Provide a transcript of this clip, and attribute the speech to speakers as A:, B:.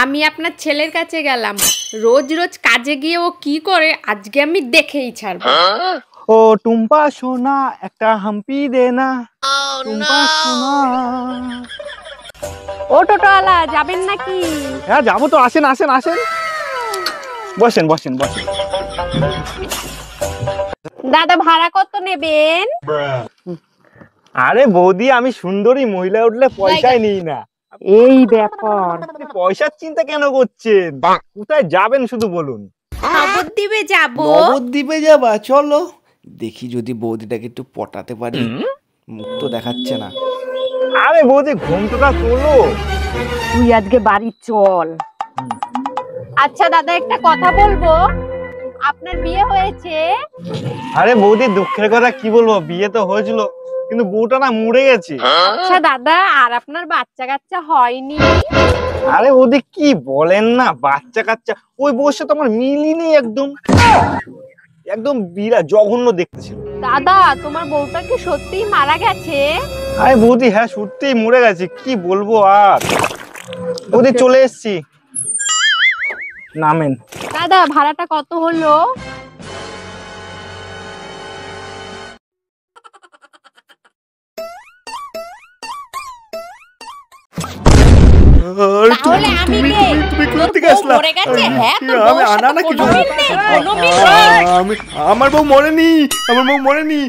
A: আমি আপনার ছেলের কাছে গেলাম, রোজ রোজ কাজে গিয়ে ও কি করে আজকে আমি দেখেই ছাড়বো।
B: ও টুম্পা সোনা একটা হাম্পি দে না। টুম্পা সোনা।
A: ও টোটোওয়ালা, যাবেন নাকি?
B: হ্যাঁ যাবো তো, আসেন আসেন আসেন, বসেন বসেন বসেন।
A: দাদা ভাড়া কত নেবেন?
B: আরে বৌদি, আমি সুন্দরী মহিলা উঠলে পয়সাই নিই না।
A: এই ব্যাপার,
B: পয়সার চিন্তা কেন করছেন? কোথায় যাবেন শুধু বলুন।
A: নবদ্বীপে যাব।
C: নবদ্বীপে যাবা? চলো দেখি যদি বৌদিটাকে একটু পটাতে পারি। মুখ তো দেখাচ্ছে না।
B: আরে বৌদি, ঘুমটা তোলো।
A: তুই আজকে বাড়ি চল। আচ্ছা দাদা, একটা কথা বলবো, আপনার বিয়ে হয়েছে?
B: আরে বৌদি, দুঃখের কথা কি বলবো, বিয়ে তো হয়েছিল কিন্তু বউটা না মরে গেছে।
A: আচ্ছা দাদা, আর আপনার বাচ্চা কাচ্চা হয়নি?
B: আরে বৌদি কি বলেন না, বাচ্চা কাচ্চা ওই বউর সাথে আমার মিলই নেই, একদম একদম বিরা জঘন্য দেখতেছিল।
A: দাদা, তোমার বউটা কি সত্যিই মারা গেছে?
B: আরে বৌদি, হ্যাঁ সত্যিই মরে গেছে, কি বলবো আর। বৌদি চলে এসছি, নামেন।
A: দাদা ভাড়াটা কত হলো? তাহলে আমি কে?
C: তুমি কোথা থেকে
A: বউ
C: আসলা?
A: মরে গেছে? হ্যাঁ, তোর বউর
C: আমি আনা
A: সাথে
C: নাকি?
A: কোনো মিল নেই, কোনো মিল নেই।
C: আমার বউ মরেনি, আমার বউ মরেনি।